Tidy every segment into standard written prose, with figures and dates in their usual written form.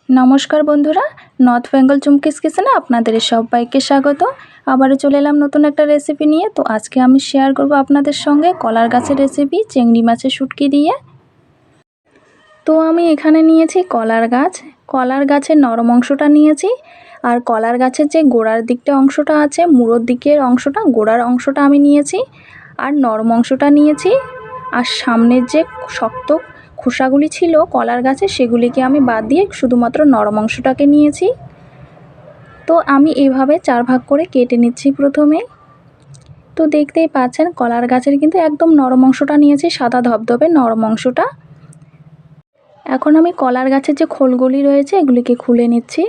নমস্কার বন্ধুরা, নর্থ বেঙ্গল চুমকিস কিচেনে আপনাদের সবাইকে স্বাগত। আবারও চলে এলাম নতুন একটা রেসিপি নিয়ে। তো আজকে আমি শেয়ার করব আপনাদের সঙ্গে কলার গাছের রেসিপি, চিংড়ি মাছের শুটকি দিয়ে। তো আমি এখানে নিয়েছি কলার গাছের নরম অংশটা নিয়েছি, আর কলার গাছের যে গোড়ার দিকটা অংশটা আছে, মুড়োর দিকের অংশটা, গোড়ার অংশটা আমি নিয়েছি, আর নরম অংশটা নিয়েছি, আর সামনের যে শক্ত খোসাগুলি ছিল কলার গাছে সেগুলিকে আমি বাদ দিয়ে শুধুমাত্র নরম অংশটাকে নিয়েছি। তো আমি এইভাবে 4 ভাগ করে কেটে নিচ্ছি প্রথমে। তো দেখতেই পাচ্ছেন কলার গাছের কিন্তু একদম নরম অংশটা নিয়েছি, সাদা ধবধবে নরম অংশটা। এখন আমি কলার গাছের যে খোলগুলি রয়েছে এগুলিকে খুলে নিচ্ছি।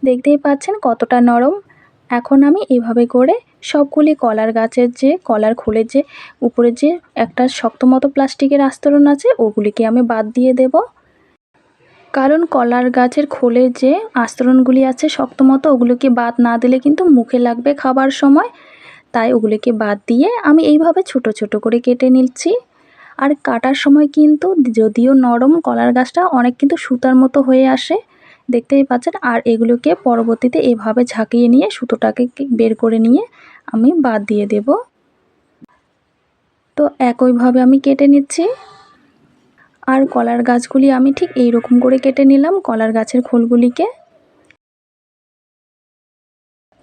দেখতেই পাচ্ছেন কতটা নরম। এখন আমি এভাবে করে সবগুলি কলার গাছের যে কলার খোলের যে উপরে যে একটা শক্ত মতো প্লাস্টিকের আস্তরণ আছে ওগুলিকে আমি বাদ দিয়ে দেব। কারণ কলার গাছের খোলের যে আস্তরণগুলি আছে শক্ত মতো, ওগুলোকে বাদ না দিলে কিন্তু মুখে লাগবে খাবার সময়, তাই ওগুলিকে বাদ দিয়ে আমি এইভাবে ছোট ছোট করে কেটে নিচ্ছি। আর কাটার সময় কিন্তু যদিও নরম কলার গাছটা অনেক কিন্তু সুতার মতো হয়ে আসে, দেখতেই পাচ্ছেন। আর এগুলোকে পরবর্তীতে এভাবে ঝাঁকিয়ে নিয়ে সুতোটাকে বের করে নিয়ে আমি বাদ দিয়ে দেব। তো একইভাবে আমি কেটে নিচ্ছি। আর কলার গাছগুলি আমি ঠিক এই রকম করে কেটে নিলাম, কলার গাছের খোলগুলিকে।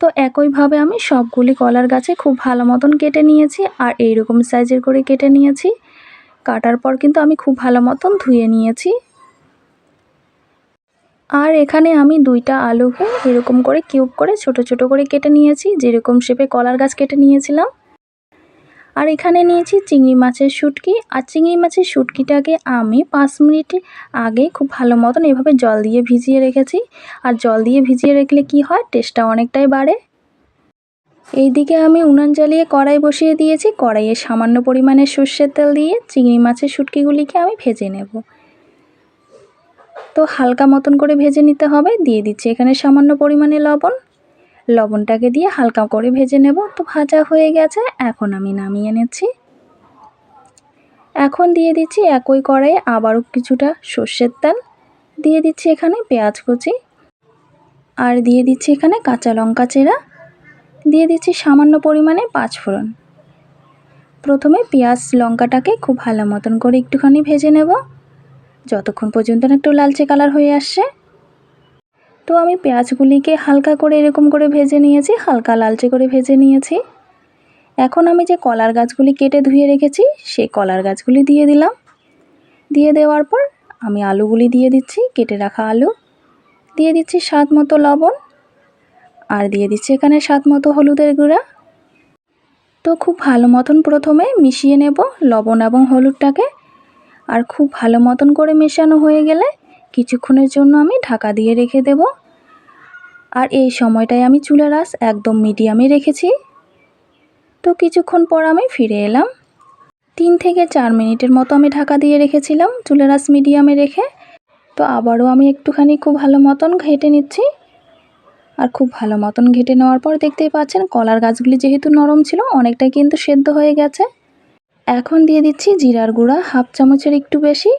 তো একইভাবে আমি সবগুলি কলার গাছে খুব ভালো মতন কেটে নিয়েছি, আর এই রকম সাইজের করে কেটে নিয়েছি। কাটার পর কিন্তু আমি খুব ভালো মতন ধুয়ে নিয়েছি। আর এখানে আমি 2টা আলুকে এরকম করে কিউব করে ছোট ছোট করে কেটে নিয়েছি, যেরকম শেপে কলার গাছ কেটে নিয়েছিলাম। আর এখানে নিয়েছি চিংড়ি মাছের শুটকি। আর চিংড়ি মাছের শুটকিটাকে আমি 5 মিনিট আগে খুব ভালো মতন এভাবে জল দিয়ে ভিজিয়ে রেখেছি। আর জল দিয়ে ভিজিয়ে রাখলে কি হয়, টেস্টটা অনেকটাই বাড়ে। এইদিকে আমি উনান জ্বালিয়ে কড়াই বসিয়ে দিয়েছি। কড়াইয়ে সামান্য পরিমাণে সর্ষের তেল দিয়ে চিংড়ি মাছের শুটকিগুলিকে আমি ভেজে নেব। তো হালকা মতন করে ভেজে নিতে হবে। দিয়ে দিচ্ছি এখানে সামান্য পরিমাণে লবণটাকে দিয়ে হালকা করে ভেজে নেব। তো ভাজা হয়ে গেছে, এখন আমি নামিয়ে নিচ্ছি। এখন দিয়ে দিচ্ছি একই কড়াইয়ে আবারও কিছুটা সর্ষের তেল, দিয়ে দিচ্ছি এখানে পেঁয়াজ কুচি, আর দিয়ে দিচ্ছি এখানে কাঁচা লঙ্কা চেরা, দিয়ে দিচ্ছি সামান্য পরিমাণে 5 ফোড়ন। প্রথমে পেঁয়াজ লঙ্কাটাকে খুব ভালো মতন করে একটুখানি ভেজে নেব, যতক্ষণ পর্যন্ত না একটু লালচে কালার হয়ে আসছে। তো আমি পেঁয়াজগুলিকে হালকা করে এরকম করে ভেজে নিয়েছি, হালকা লালচে করে ভেজে নিয়েছি। এখন আমি যে কলার গাছগুলি কেটে ধুয়ে রেখেছি সেই কলার গাছগুলি দিয়ে দিলাম। দিয়ে দেওয়ার পর আমি আলুগুলি দিয়ে দিচ্ছি, কেটে রাখা আলু। দিয়ে দিচ্ছি স্বাদ মতো লবণ, আর দিয়ে দিচ্ছি এখানে স্বাদ মতো হলুদের গুঁড়া। তো খুব ভালো মতন প্রথমে মিশিয়ে নেব লবণ এবং হলুদটাকে। আর খুব ভালো মতন করে মেশানো হয়ে গেলে কিছুক্ষণের জন্য আমি ঢাকা দিয়ে রেখে দেব। আর এই সময়টায় আমি চুলার আঁচ একদম মিডিয়ামে রেখেছি। তো কিছুক্ষণ পর আমি ফিরে এলাম। 3 থেকে 4 মিনিটের মতো আমি ঢাকা দিয়ে রেখেছিলাম চুলার আঁচ মিডিয়ামে রেখে। তো আবারও আমি একটুখানি খুব ভালো মতন ঘেঁটে নিচ্ছি। আর খুব ভালো মতন ঘেঁটে নেওয়ার পর দেখতেই পাচ্ছেন কলার গাছগুলি যেহেতু নরম ছিল অনেকটাই কিন্তু সেদ্ধ হয়ে গেছে। এখন দিয়ে দিচ্ছি জিরার গুঁড়া 1/2 চামচের একটু বেশি,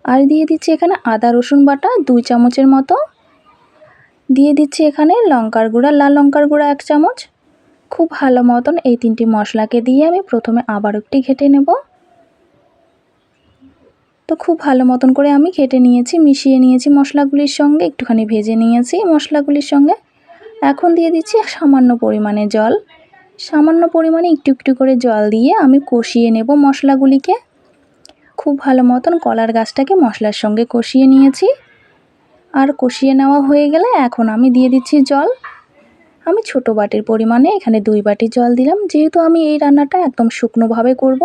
আর দিয়ে দিচ্ছি এখানে আদা রসুন বাটা 2 চামচের মতো। দিয়ে দিচ্ছি এখানে লঙ্কার গুঁড়া, লাল লঙ্কার গুঁড়া 1 চামচ। খুব ভালো মতন এই 3টি মশলাকে দিয়ে আমি প্রথমে আবার একটু ঘেঁটে নেব। তো খুব ভালো মতন করে আমি ঘেঁটে নিয়েছি, মিশিয়ে নিয়েছি মশলাগুলির সঙ্গে, একটুখানি ভেজে নিয়েছি মশলাগুলির সঙ্গে। এখন দিয়ে দিচ্ছি সামান্য পরিমাণে জল, সামান্য পরিমাণে একটু একটু করে জল দিয়ে আমি কষিয়ে নেব মশলাগুলিকে। খুব ভালো মতন কলার গাছটাকে মশলার সঙ্গে কষিয়ে নিয়েছি। আর কষিয়ে নেওয়া হয়ে গেলে এখন আমি দিয়ে দিচ্ছি জল। আমি ছোটো বাটির পরিমাণে এখানে 2 বাটি জল দিলাম। যেহেতু আমি এই রান্নাটা একদম শুকনোভাবে করব,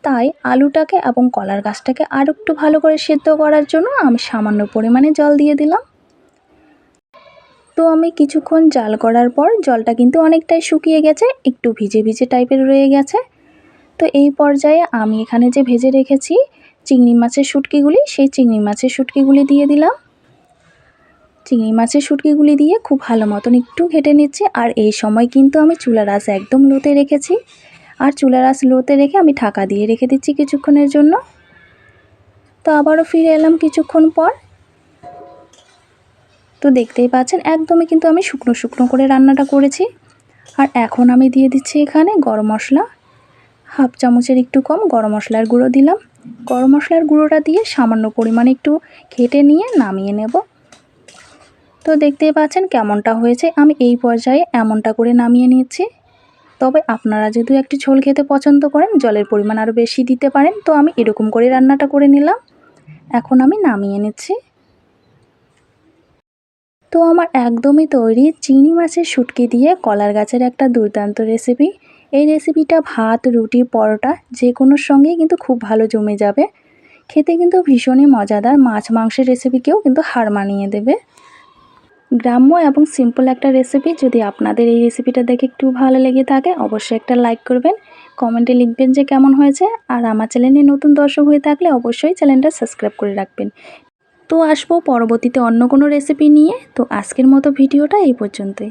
তাই আলুটাকে এবং কলার গাছটাকে আর একটু ভালো করে সেদ্ধ করার জন্য আমি সামান্য পরিমাণে জল দিয়ে দিলাম। তো আমি কিছুক্ষণ জাল করার পর জলটা কিন্তু অনেকটাই শুকিয়ে গেছে, একটু ভিজে ভিজে টাইপের রয়ে গেছে। তো এই পর্যায়ে আমি এখানে যে ভেজে রেখেছি চিংড়ি মাছের শুটকিগুলি, সেই চিংড়ি মাছের শুটকিগুলি দিয়ে দিলাম। চিংড়ি মাছের শুটকিগুলি দিয়ে খুব ভালো মতন একটু ঘেঁটে নিচ্ছি। আর এই সময় কিন্তু আমি চুলার আঁচ একদম লোতে রেখেছি। আর চুলার আঁচ লোতে রেখে আমি ঢাকা দিয়ে রেখে দিচ্ছি কিছুক্ষণের জন্য। তো আবারও ফিরে এলাম কিছুক্ষণ পর। তো দেখতেই পাচ্ছেন একদমই কিন্তু আমি শুকনো শুকনো করে রান্নাটা করেছি। আর এখন আমি দিয়ে দিচ্ছি এখানে গরম মশলা, হাফ চামচের একটু কম গরম মশলার গুঁড়ো দিলাম। গরম মশলার গুঁড়োটা দিয়ে সামান্য পরিমাণে একটু ঘেটে নিয়ে নামিয়ে নেব। তো দেখতেই পাচ্ছেন কেমনটা হয়েছে। আমি এই পর্যায়ে এমনটা করে নামিয়ে নিচ্ছি। তবে আপনারা যদি একটু ঝোল খেতে পছন্দ করেন, জলের পরিমাণ আরও বেশি দিতে পারেন। তো আমি এরকম করে রান্নাটা করে নিলাম। এখন আমি নামিয়ে নিচ্ছি। তো আমার একদমই তৈরি চিংড়ি মাছের শুটকি দিয়ে কলার গাছের একটা দুর্দান্ত রেসিপি। এই রেসিপিটা ভাত, রুটি, পরোটা যে কোনোর সঙ্গেই কিন্তু খুব ভালো জমে যাবে। খেতে কিন্তু ভীষণই মজাদার, মাছ মাংসের রেসিপিকেও কিন্তু হার মানিয়ে দেবে। গ্রাম্য এবং সিম্পল একটা রেসিপি। যদি আপনাদের এই রেসিপিটা দেখে একটু ভালো লেগে থাকে অবশ্যই একটা লাইক করবেন, কমেন্টে লিখবেন যে কেমন হয়েছে। আর আমার চ্যানেলে নতুন দর্শক হয়ে থাকলে অবশ্যই চ্যানেলটা সাবস্ক্রাইব করে রাখবেন। তো আসবো পরবর্তীতে অন্য কোনো রেসিপি নিয়ে। তো আজকের মতো ভিডিওটা এই পর্যন্তই।